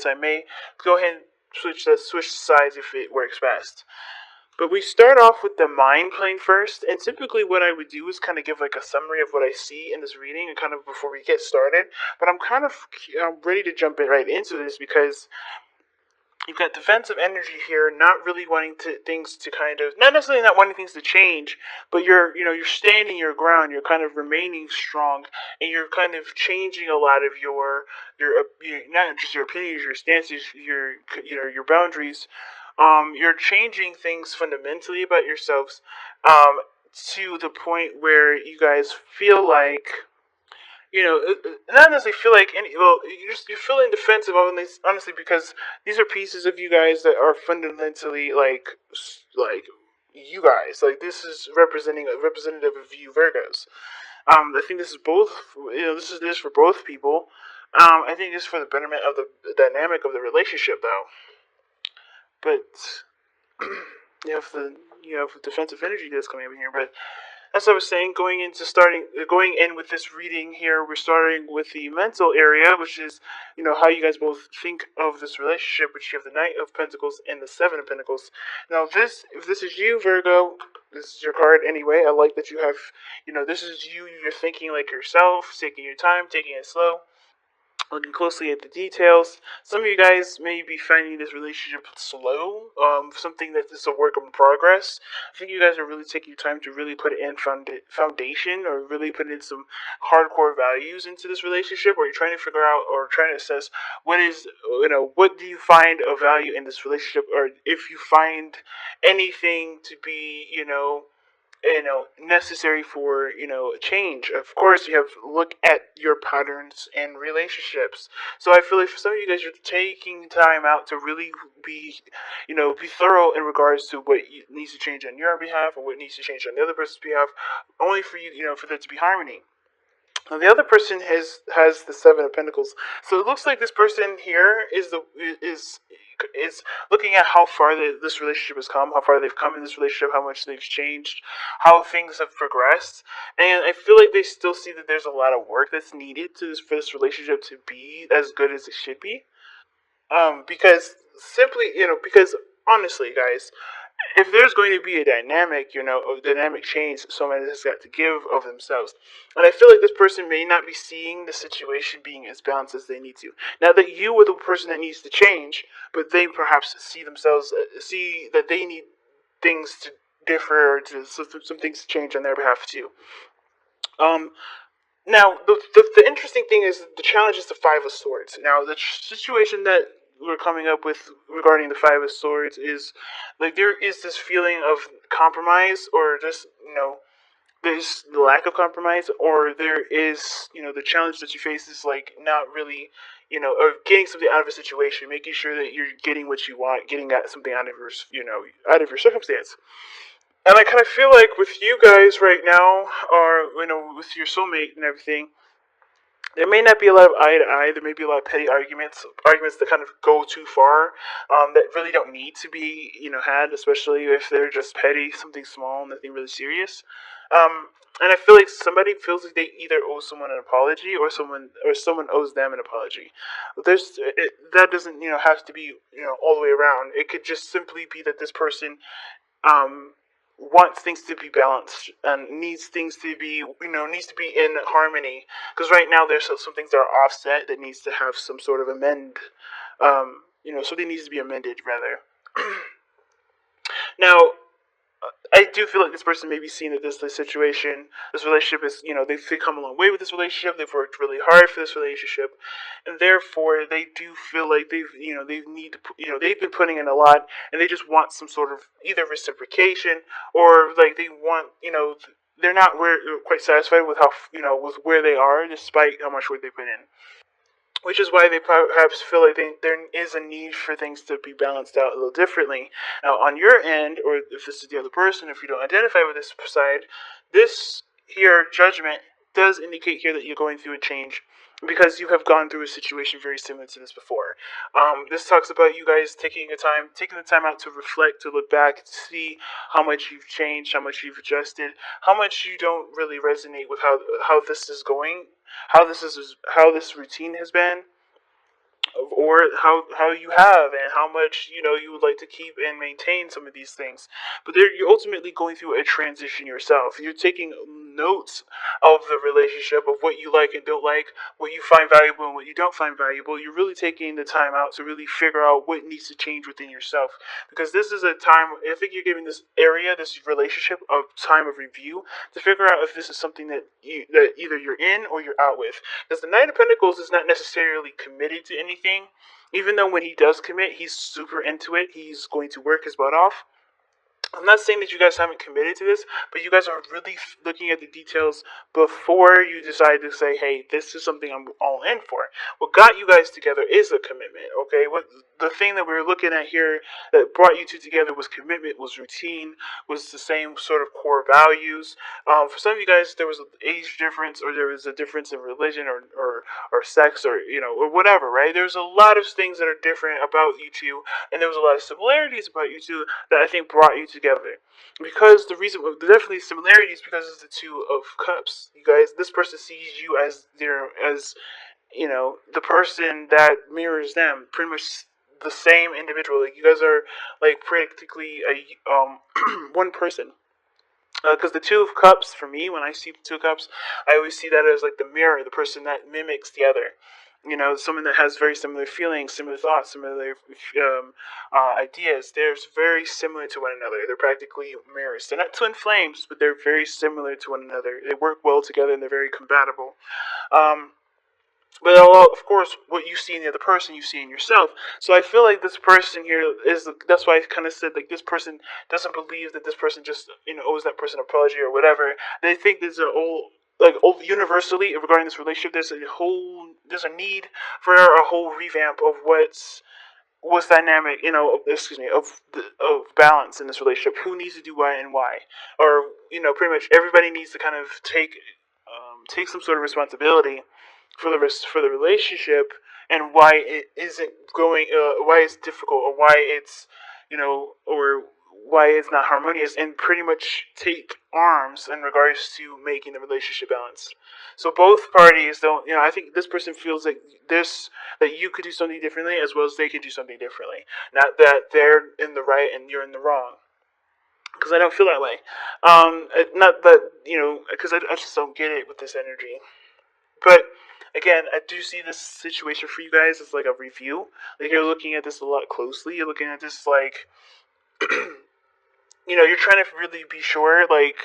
I may go ahead and switch sides if it works best. But we start off with the mind plane first, and typically what I would do is kind of give like a summary of what I see in this reading, and kind of before we get started. But I'm kind of ready to jump in right into this because you've got defensive energy here, not really wanting things to kind of, not necessarily not wanting things to change, but you're standing your ground. You're kind of remaining strong, and you're kind of changing a lot of not just your opinions, your stances, your boundaries. You're changing things fundamentally about yourselves, um, to the point where you guys feel like, not necessarily feel like any. Well, you're feeling defensive, honestly, because these are pieces of you guys that are fundamentally like you guys. Like this is representing a representative of you Virgos. I think this is both. This is for both people. I think this is for the betterment of the dynamic of the relationship, though. But you have the defensive energy that's coming in here, but as I was saying, going in with this reading here, we're starting with the mental area, which is, how you guys both think of this relationship, which you have the Knight of Pentacles and the Seven of Pentacles. Now, if this is you, Virgo, this is your card anyway. I like that you have, this is you. You're thinking like yourself, taking your time, taking it slow, looking closely at the details. Some of you guys may be finding this relationship slow, something that is a work in progress. I think you guys are really taking your time to really put in foundation, or really put in some hardcore values into this relationship, or you're trying to figure out or trying to assess what do you find of value in this relationship, or if you find anything to be, necessary for change. Of course, you have to look at your patterns and relationships. So I feel like for some of you guys, you're taking time out to really be be thorough in regards to what needs to change on your behalf, or what needs to change on the other person's behalf, only for you, for there to be harmony. Now, the other person has the Seven of Pentacles, so it looks like this person here is looking at how far this relationship has come, how far they've come in this relationship, how much they've changed, how things have progressed, and I feel like they still see that there's a lot of work that's needed for this relationship to be as good as it should be. Because honestly, guys, if there's going to be a dynamic change, someone has got to give of themselves. And I feel like this person may not be seeing the situation being as balanced as they need to. Now that you are the person that needs to change, but they perhaps see that they need things to differ, or some things to change on their behalf too. Um, Now, the interesting thing is the challenge is the Five of Swords. Now, the situation that we're coming up with regarding the Five of Swords is like there is this feeling of compromise, or just there's the lack of compromise, or there is the challenge that you face is like not really or getting something out of a situation, making sure that you're getting what you want, getting at something out of your out of your circumstance. And I kind of feel like with you guys right now, or with your soulmate and everything, there may not be a lot of eye to eye. There may be a lot of petty arguments that kind of go too far, that really don't need to be, had, especially if they're just petty, something small, nothing really serious. And I feel like somebody feels like they either owe someone an apology, or someone owes them an apology. That doesn't have to be all the way around. It could just simply be that this person um, wants things to be balanced and needs to be in harmony, because right now there's some things that are offset that needs to have some sort of something needs to be amended rather. Now, I do feel like this person may be seeing that this relationship is, they've come a long way with this relationship. They've worked really hard for this relationship, and therefore they do feel like they've been putting in a lot, and they just want some sort of either reciprocation, or like they want, they're not quite satisfied with with where they are, despite how much work they put in, which is why they perhaps feel like there is a need for things to be balanced out a little differently. Now, on your end, or if this is the other person, if you don't identify with this side, this here judgment does indicate here that you're going through a change, because you have gone through a situation very similar to this before. This talks about you guys taking the time out to reflect, to look back, to see how much you've changed, how much you've adjusted, how much you don't really resonate with how this is going, how this routine has been, or how you have and how much you would like to keep and maintain some of these things. But you're ultimately going through a transition yourself. You're taking notes of the relationship, of what you like and don't like, what you find valuable and what you don't find valuable. You're really taking the time out to really figure out what needs to change within yourself, because this is a time, I think you're giving this area, this relationship, a time of review to figure out if this is something that either you're in or you're out with. Because the Knight of Pentacles is not necessarily committed to anything. Even though when he does commit, he's super into it. He's going to work his butt off. I'm not saying that you guys haven't committed to this, but you guys are really looking at the details before you decide to say, "Hey, this is something I'm all in for." What got you guys together is a commitment. Okay, what the thing that we were looking at here that brought you two together was commitment, was routine, was the same sort of core values. For some of you guys, there was an age difference, or there was a difference in religion, or sex, or or whatever. Right? There's a lot of things that are different about you two, and there was a lot of similarities about you two that I think brought you together. Because the reason, definitely similarities, because it's the Two of Cups. You guys, this person sees you as the person that mirrors them, pretty much the same individual. Like, you guys are like practically a one person. Because the Two of Cups, for me, when I see the Two of Cups, I always see that as like the mirror, the person that mimics the other. Someone that has very similar feelings, similar thoughts, similar ideas. They're very similar to one another. They're practically mirrors. They're not twin flames, but they're very similar to one another. They work well together and they're very compatible. Um, but of course, what you see in the other person, you see in yourself. So I feel like this person here that's why I kind of said, like, this person doesn't believe that this person just owes that person an apology or whatever. They think there's universally regarding this relationship. There's a need for a whole revamp of what's dynamic, excuse me, of balance in this relationship. Who needs to do what and why, or pretty much everybody needs to kind of take some sort of responsibility for the relationship, and why it isn't going, why it's difficult, or why it's or why it's not harmonious, and pretty much take arms in regards to making the relationship balanced. So both parties don't, I think this person feels like this that you could do something differently as well as they could do something differently. Not that they're in the right and you're in the wrong, because I don't feel that way. Not that because I just don't get it with this energy. But again, I do see this situation for you guys as like a review. Like, you're looking at this a lot closely. You're looking at this like you're trying to really be sure, like,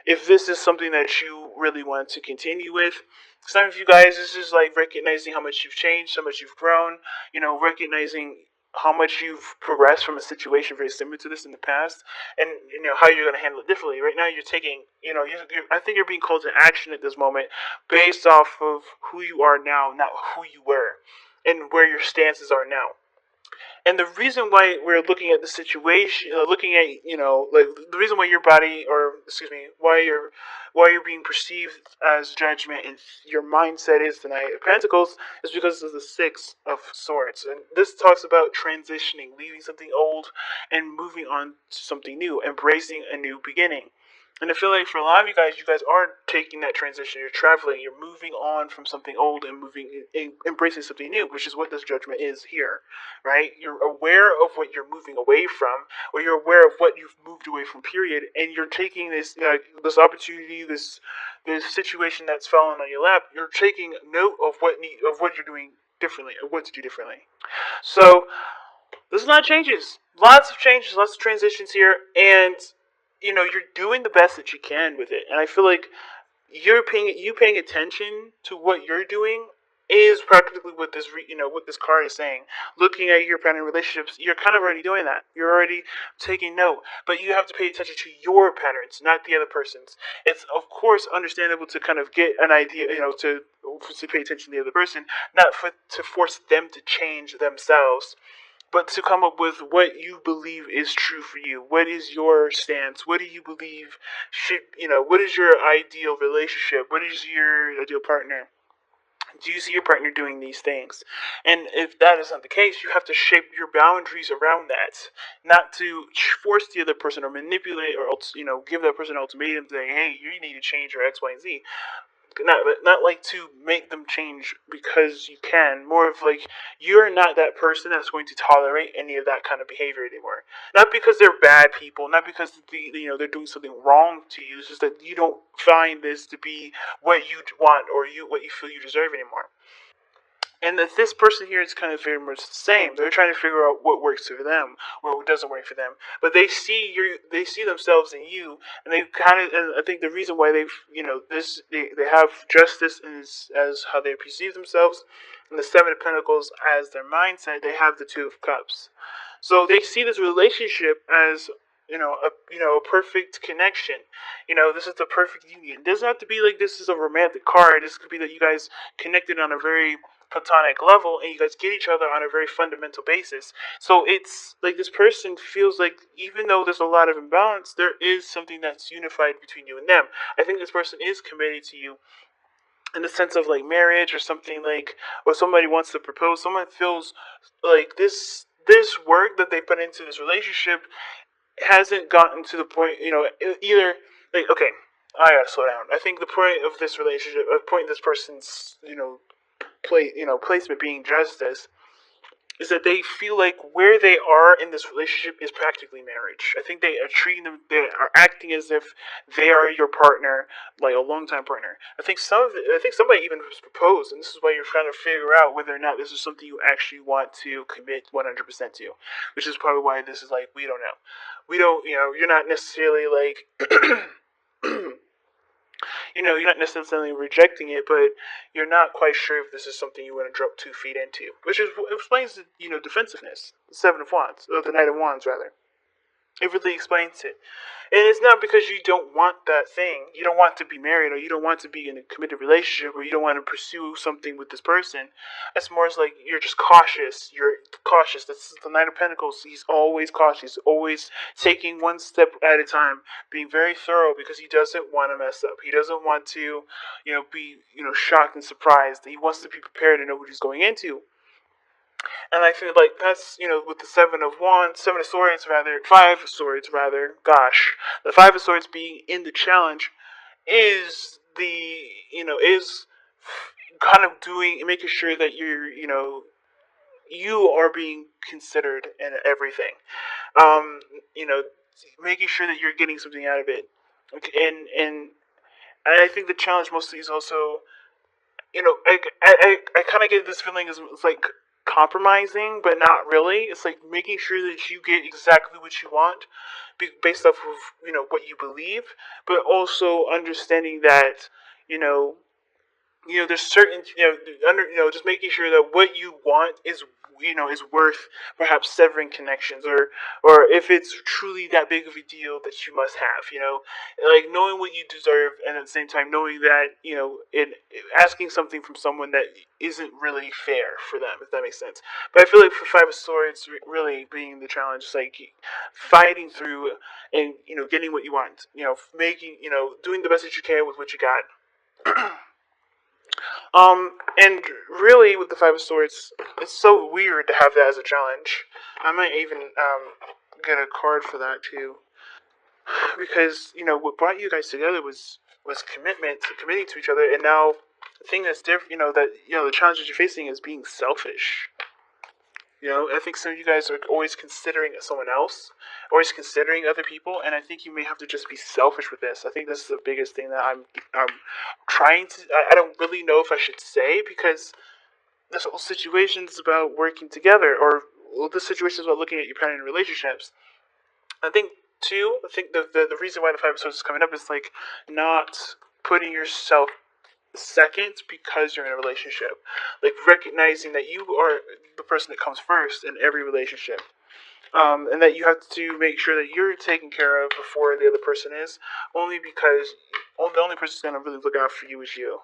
if this is something that you really want to continue with. Some of you guys, this is like recognizing how much you've changed, how much you've grown, recognizing how much you've progressed from a situation very similar to this in the past, and how you're going to handle it differently. Right now, you're taking, I think you're being called to action at this moment based off of who you are now, not who you were, and where your stances are now. And the reason why we're looking at the situation, looking at like the reason why your body, or excuse me, why you're being perceived as judgment and your mindset is the Knight of Pentacles, is because of the Six of Swords, and this talks about transitioning, leaving something old and moving on to something new, embracing a new beginning. And I feel like for a lot of you guys aren't taking that transition. You're traveling. You're moving on from something old and embracing something new, which is what this judgment is here, right? You're aware of what you're moving away from, or you're aware of what you've moved away from. Period. And you're taking this opportunity, this situation that's fallen on your lap. You're taking note of what you're doing differently, or what to do differently. So there's a lot of changes, lots of changes, lots of transitions here, and you're doing the best that you can with it. And I feel like you paying attention to what you're doing is practically what what this card is saying. Looking at your pattern relationships, you're kind of already doing that. You're already taking note, but you have to pay attention to your patterns, not the other person's. It's of course understandable to kind of get an idea, to pay attention to the other person, not to force them to change themselves, but to come up with what you believe is true for you. What is your stance? What do you believe what is your ideal relationship? What is your ideal partner? Do you see your partner doing these things? And if that is not the case, you have to shape your boundaries around that. Not to force the other person or manipulate, or give that person an ultimatum saying, hey, you need to change your X, Y, and Z. not like to make them change because you can. More of like you're not that person that's going to tolerate any of that kind of behavior anymore. Not because they're bad people, not because they're doing something wrong to you. It's just that you don't find this to be what you want or what you feel you deserve anymore. And that this person here is kind of very much the same. They're trying to figure out what works for them or what doesn't work for them. But they see themselves in you, and they kind of. And I think the reason why they have justice as how they perceive themselves, and the Seven of Pentacles as their mindset. They have the Two of Cups, so they see this relationship as a perfect connection. This is the perfect union. It doesn't have to be like this is a romantic card. This could be that you guys connected on a very platonic level and you guys get each other on a very fundamental basis. So it's like this person feels like even though there's a lot of imbalance, there is something that's unified between you and them. I think this person is committed to you in the sense of like marriage or something, like, or somebody wants to propose. Someone feels like this work that they put into this relationship hasn't gotten to the point, either like, okay, I gotta slow down. I think the point of this relationship, the point of this person's, placement being justice, is that they feel like where they are in this relationship is practically marriage. I think they are treating them, they are acting as if they are your partner, like a longtime partner. I think somebody even has proposed, and this is why you're trying to figure out whether or not this is something you actually want to commit 100% to, which is probably why this is like, we don't know. We don't, you're not necessarily like, you're not necessarily rejecting it, but you're not quite sure if this is something you want to drop 2 feet into, which explains the defensiveness, the Seven of Wands, or the Knight of Wands rather. It really explains it. And it's not because you don't want that thing. You don't want to be married, or you don't want to be in a committed relationship, or you don't want to pursue something with this person. It's more as like you're just cautious. You're cautious. This is the Knight of Pentacles. He's always cautious, always taking one step at a time, being very thorough because he doesn't want to mess up. He doesn't want to, be, shocked and surprised. He wants to be prepared and know what he's going into. And I feel like that's, with the Seven of Swords rather, Five of Swords rather, gosh. The Five of Swords being in the challenge is is kind of making sure that you are being considered in everything. Um, you know, Making sure that you're getting something out of it. And I think the challenge mostly is also, I kind of get this feeling is it's like compromising, but not really. It's like making sure that you get exactly what you want, based off of what you believe, but also understanding that you know there's certain just making sure that what you want is worth perhaps severing connections, or if it's truly that big of a deal that you must have, like knowing what you deserve, and at the same time knowing that asking something from someone that isn't really fair for them, if that makes sense. But I feel like for Five of Swords really being the challenge is like fighting through and getting what you want, making doing the best that you can with what you got. And really, with the Five of Swords, it's so weird to have that as a challenge. I might even get a card for that too, because what brought you guys together was committing to each other, and now the thing that's different, the challenge that you're facing is being selfish. I think some of you guys are always considering someone else, always considering other people, and I think you may have to just be selfish with this. I think this is the biggest thing that I'm trying to. I don't really know if I should say, because this whole situation is about working together, or this situation is about looking at your pattern in relationships. I think too. I think the reason why the Five of Swords is coming up is like not putting yourself second because you're in a relationship, like recognizing that you are the person that comes first in every relationship, and that you have to make sure that you're taken care of before the other person is, only because the only person who's going to really look out for you is you,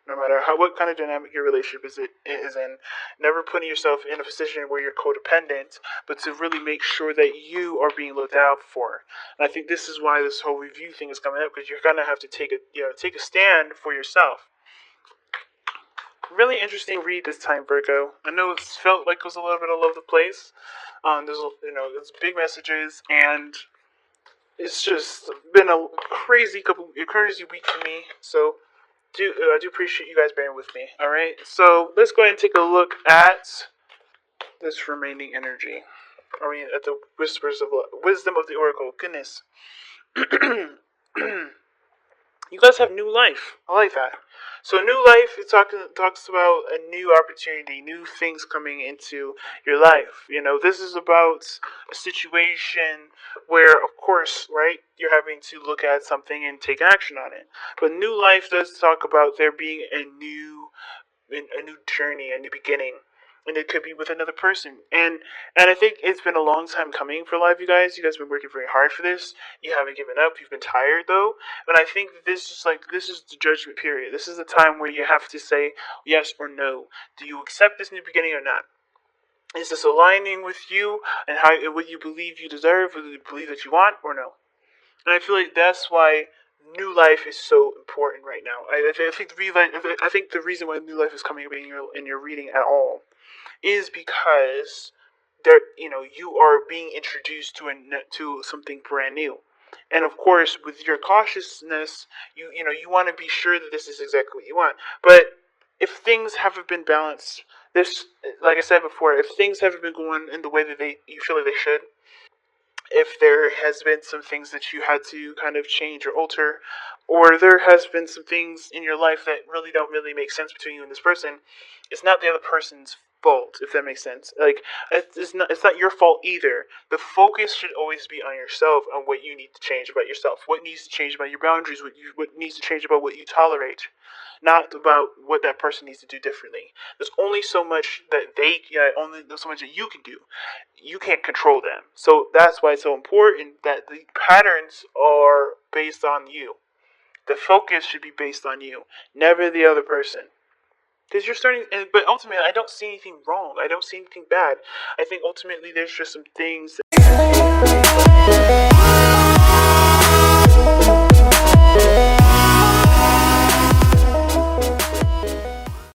no matter what kind of dynamic your relationship is in. Never putting yourself in a position where you're codependent, but to really make sure that you are being looked out for. And I think this is why this whole review thing is coming up, because you're gonna have to take a stand for yourself. Really interesting read this time, Virgo. I know it's felt like it was a little bit all over the place. There's big messages, and it's just been a crazy week for me. So I do appreciate you guys bearing with me. All right, so let's go ahead and take a look at this remaining energy. I mean, at the whispers of wisdom of the oracle. Goodness. You guys have new life. I like that. So new life, it talks about a new opportunity, new things coming into your life. You know, this is about a situation where, of course, right, you're having to look at something and take action on it. But new life does talk about there being a new journey, a new beginning, and it could be with another person. And I think it's been a long time coming for a lot of you guys. You guys have been working very hard for this. You haven't given up. You've been tired though, and I think this is the judgment period. This is the time where you have to say yes or no. Do you accept this new beginning or not? Is this aligning with you and how what you believe you deserve, what you believe that you want, or no? And I feel like that's why new life is so important right now. I think the reason why new life is coming up in your reading at all is because you are being introduced to something brand new. And of course, with your cautiousness, you want to be sure that this is exactly what you want. But if things haven't been balanced, this, like I said before, if things haven't been going in the way that you feel like they should, if there has been some things that you had to kind of change or alter, or there has been some things in your life that really don't really make sense between you and this person, it's not the other person's fault, if that makes sense. Like, it's not your fault either. The focus should always be on yourself, on what you need to change about yourself, what needs to change about your boundaries, what needs to change about what you tolerate, not about what that person needs to do differently. There's only so much that only there's so much that you can do. You can't control them. So that's why it's so important that the patterns are based on you. The focus should be based on you, never the other person. Because you're starting, but ultimately, I don't see anything wrong. I don't see anything bad. I think ultimately there's just some things that